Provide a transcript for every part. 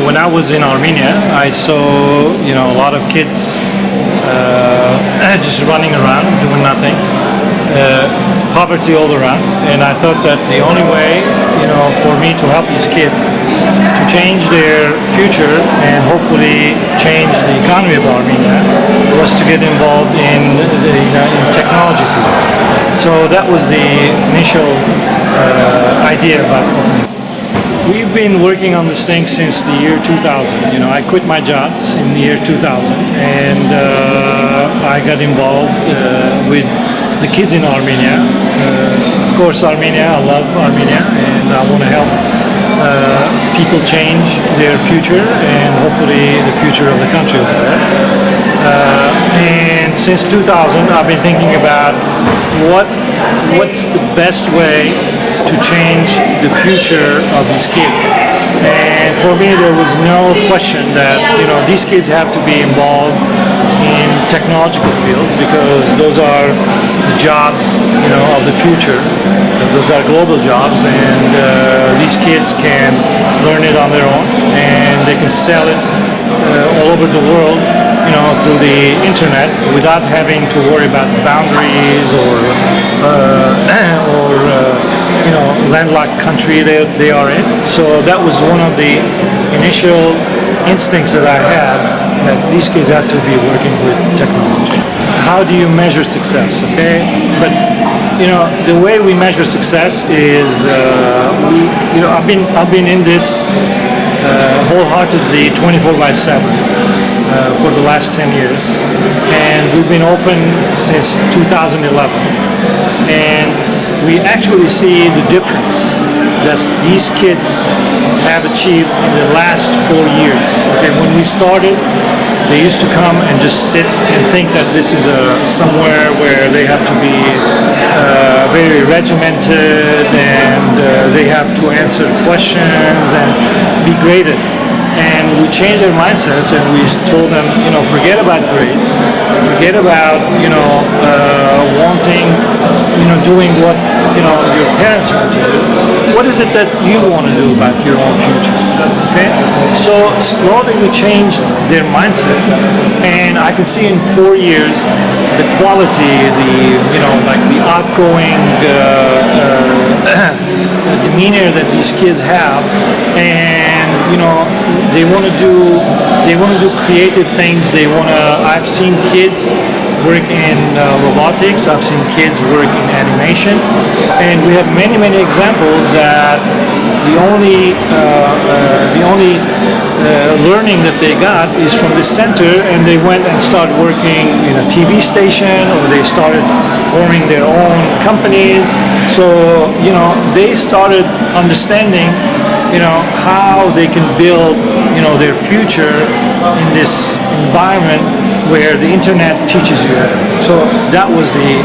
when I was in Armenia, I saw a lot of kids just running around doing nothing, poverty all around, and I thought that the only way for me to help these kids to change their future and hopefully change the economy of Armenia was to get involved in technology fields. So that was the initial idea about opening. We've been working on this thing since the year 2000. I quit my job in the year 2000, and I got involved with the kids in Armenia. Of course, Armenia, I love Armenia, and I want to help people change their future and hopefully the future of the country over there. And since 2000, I've been thinking about what's the best way to change the future of these kids. And for me, there was no question that these kids have to be involved in technological fields, because those are the jobs of the future. Those are global jobs, and these kids can learn it on their own, and they can sell it all over the world through the internet without having to worry about boundaries or landlocked country they are in. So that was one of the initial instincts that I had, that these kids have to be working with technology. How do you measure success? Okay, but the way we measure success is I've been in this wholeheartedly 24/7 for the last 10 years, and we've been open since 2011, and we actually see the difference that these kids have achieved in the last 4 years. Okay, when we started, they used to come and just sit and think that this is somewhere where they have to be very regimented, and they have to answer questions and be graded. And we changed their mindsets, and we told them, forget about grades, forget about wanting, doing what your parents want to do. What is it that you want to do about your own future? Okay, so slowly we changed their mindset, and I can see in 4 years the quality, the outgoing demeanor that these kids have, and they want to do creative things. I've seen kids work in robotics. I've seen kids work in animation, and we have many examples that the only learning that they got is from this center, and they went and started working in a TV station, or they started forming their own companies. So they started understanding how they can build their future in this environment where the internet teaches you. So that was the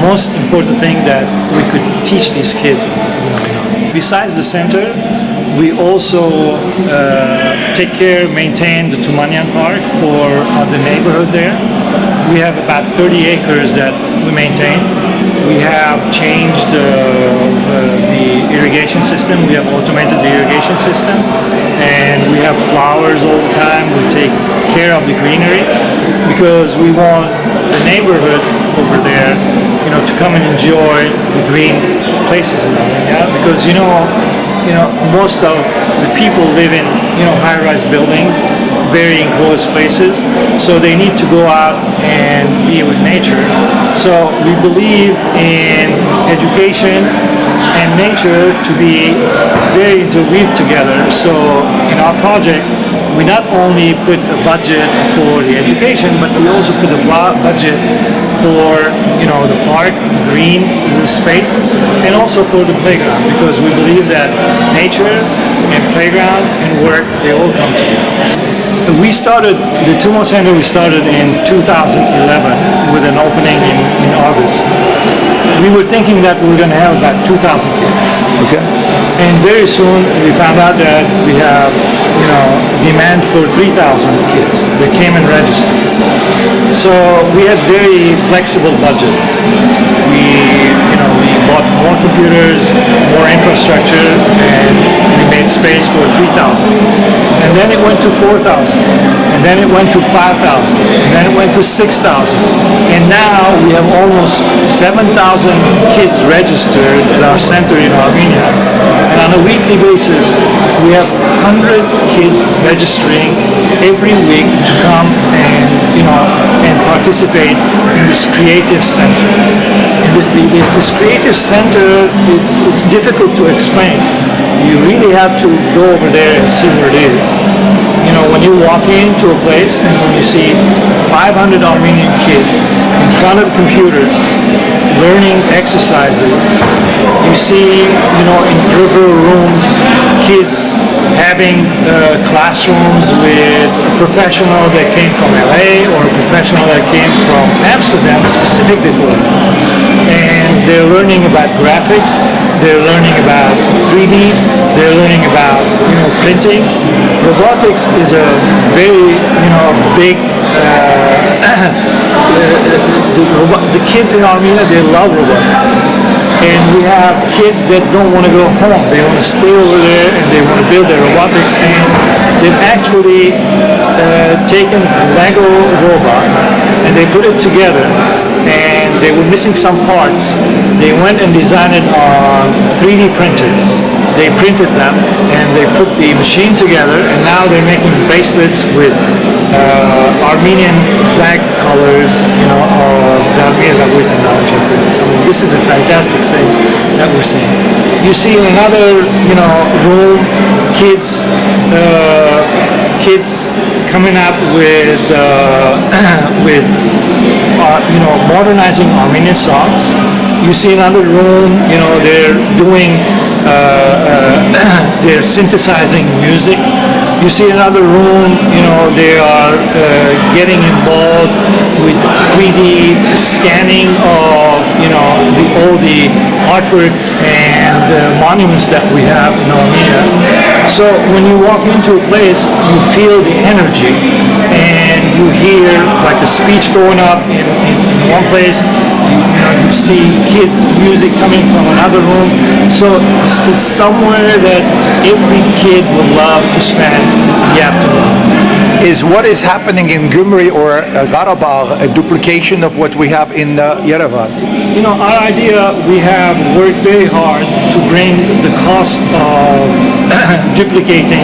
most important thing that we could teach these kids. Besides the center, we also maintain the Simonian Park for the neighborhood there. We have about 30 acres that we maintain. We have changed the irrigation system. We have automated the irrigation system, and we have flowers all the time. We take care of the greenery because we want the neighborhood over there, to come and enjoy the green places in Armenia. Because most of the people live in high-rise buildings, very enclosed places, so they need to go out and be with nature. So we believe in education and nature to be very interweaved together. So in our project, we not only put a budget for the education, but we also put a budget for the park, the green, the space, and also for the playground, because we believe that nature and playground and work, they all come together. We started the TUMO Center. We started in 2011 with an opening in August. We were thinking that we were going to have about 2,000 kids. Okay. And very soon we found out that we have demand for 3,000 kids that came and registered. So we had very flexible budgets. We bought more computers, more infrastructure, and we made space for 3,000. and then it went to 4,000, and then it went to 5,000, and then it went to 6,000, and now we have almost 7,000 kids registered at our center in Armenia, and on a weekly basis we have 100 kids registering every week to come and and participate in this creative center. And this creative center, it's difficult to explain. You really have to go over there and see where it is. When you walk into a place and when you see 500 Armenian kids in front of computers learning exercises, you see, in peripheral rooms, kids having classrooms with a professional that came from LA or a professional that came from Amsterdam specifically for it. And they're learning about graphics, they're learning about 3D, they're learning about printing. Robotics is a very big the kids in Armenia, they love robotics. And we have kids that don't want to go home. They want to stay over there and they want to build their robotics. And they've actually taken a Lego robot and they put it together. And they were missing some parts. They went and designed it on 3D printers. They printed them and they put the machine together. And now they're making bracelets with Armenian flag colors, of the Armenia with ARHNJ. This is a fantastic thing that we're seeing. You see in another, room, kids coming up with modernizing Armenian songs. You see another room, they're doing, they're synthesizing music. You see another room, they are getting involved with 3D scanning of, all the artwork and monuments that we have in Armenia. So when you walk into a place, you feel the energy and you hear like a speech going up in one place. You see kids' music coming from another room. So it's somewhere that every kid would love to spend the afternoon. Is what is happening in Gyumri or Karabakh a duplication of what we have in Yerevan? Our idea, we have worked very hard to bring the cost of duplicating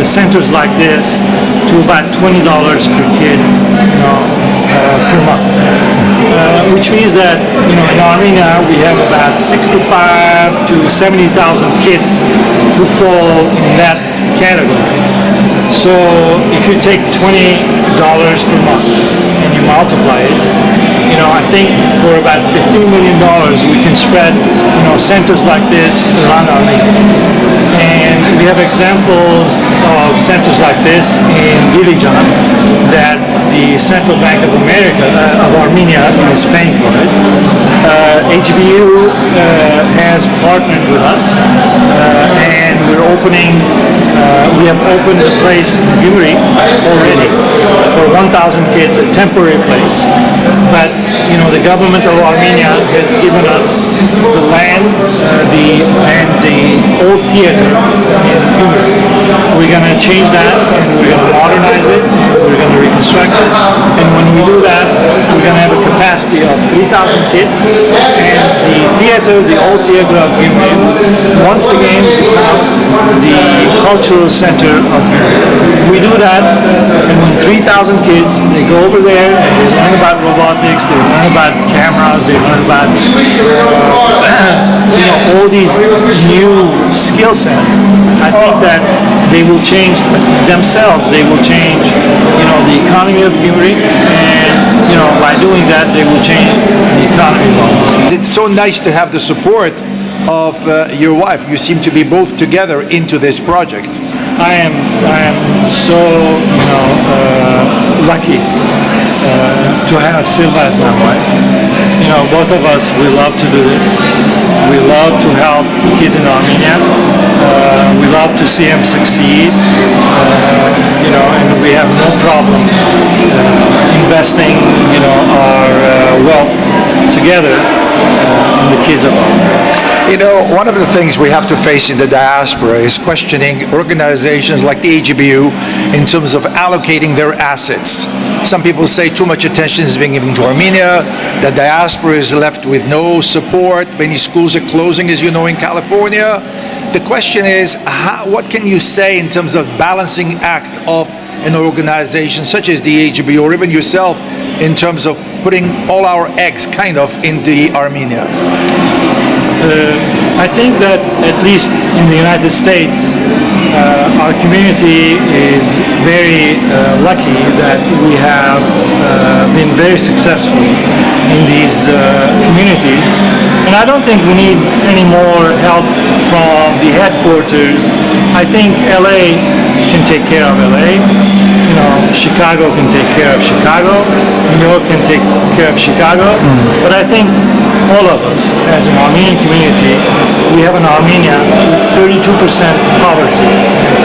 centers like this to about $20 per kid, per month. Which means that, in Armenia, we have about 65 to 70,000 kids who fall in that category. So if you take $20 per month and you multiply it, I think for about $15 million we can spread, centers like this around Armenia. And we have examples of centers like this in Dilijan that the Central Bank of Armenia is paying for it. HBU has partnered with us and we're opening, we have opened a place in Gyumri already for 1,000 kids, a temporary place. But the government of Armenia has given us the land, and the old theater in Gyumri. We're going to change that and we're going to modernize it. We're going to reconstruct it. And when we do that, we're going to have a capacity of 3,000 kids. And the theater, the old theater of Gyumri, once again becomes the cultural center of Gyumri. We do that, and when 3,000 kids, they go over there and they learn about robotics, they learn about cameras, they learn about all these new skill sets. I think that they will change themselves. They will change, the economy of Gyumri, and by doing that, they will change the economy of Armenia. It's so nice to have the support of your wife. You seem to be both together into this project. I am so lucky to have Silva as my wife. Both of us, we love to do this. We love to help the kids in Armenia. We love to see them succeed. And we have no problem investing, our wealth together in the kids of Armenia. You know, one of the things we have to face in the diaspora is questioning organizations like the AGBU in terms of allocating their assets. Some people say too much attention is being given to Armenia, the diaspora is left with no support, many schools are closing, as you know, in California. The question is, what can you say in terms of balancing act of an organization such as the AGBU, or even yourself, in terms of putting all our eggs kind of into Armenia? I think that at least in the United States, our community is very lucky that we have been very successful in these communities. And I don't think we need any more help from the headquarters. I think LA can take care of LA. You know, Chicago can take care of Chicago. New York can take care of Chicago. But I think all of us, as an Armenian community, we have an Armenia with 32% poverty,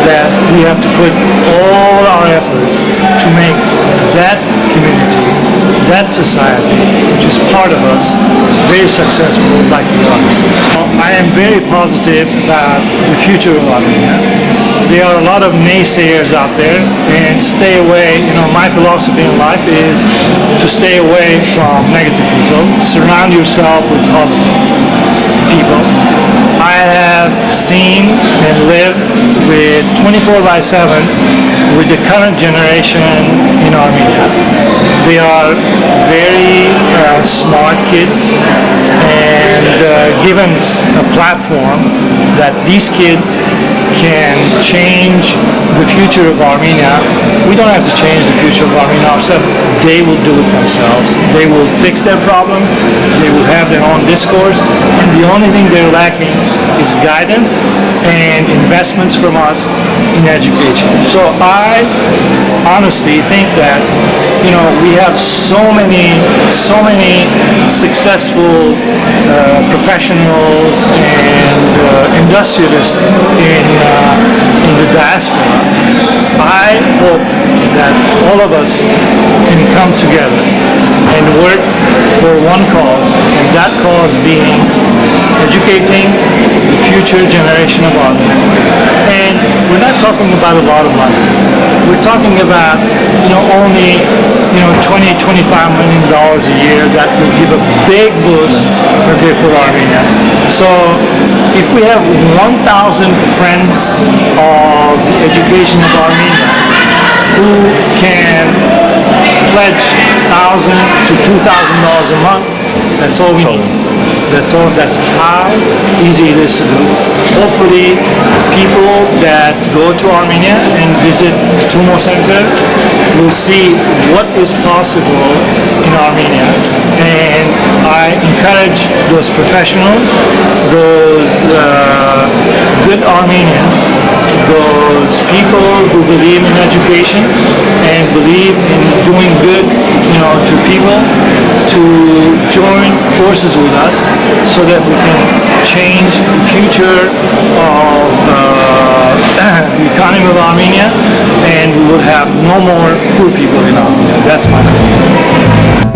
that we have to put all our efforts to make that community, that society, which is part of us, very successful like we are. I am very positive about the future of Armenia. There are a lot of naysayers out there, and stay away. You know, my philosophy in life is to stay away from negative people. Surround yourself with positive people. I have seen and lived with 24/7 with the current generation in Armenia. They are very smart kids, and given a platform that these kids can change the future of Armenia. We don't have to change the future of Armenia ourselves. They will do it themselves. They will fix their problems. They will have their own discourse. And the only thing they're lacking is guidance and investments from us in education. So I honestly think that, you know, we have so many successful professionals and industrialists in the diaspora. I hope that all of us can come together and work for one cause, and that cause being educating the future generation of Armenia. And we're not talking about a lot of money. We're talking about, you know, only, you know, $20-25 million a year that will give a big boost, okay, for Armenia. So if we have 1,000 friends of the education of Armenia who can pledge $1,000 to $2,000 a month, that's all we need. That's how easy it is to do. Hopefully, people that go to Armenia and visit TUMO Center will see what is possible in Armenia. And I encourage those professionals, those good Armenians, those people who believe in education and believe in doing good, you know, to people, to join forces with us so that we can change the future of the economy of Armenia, and we will have no more poor people in Armenia. That's my opinion.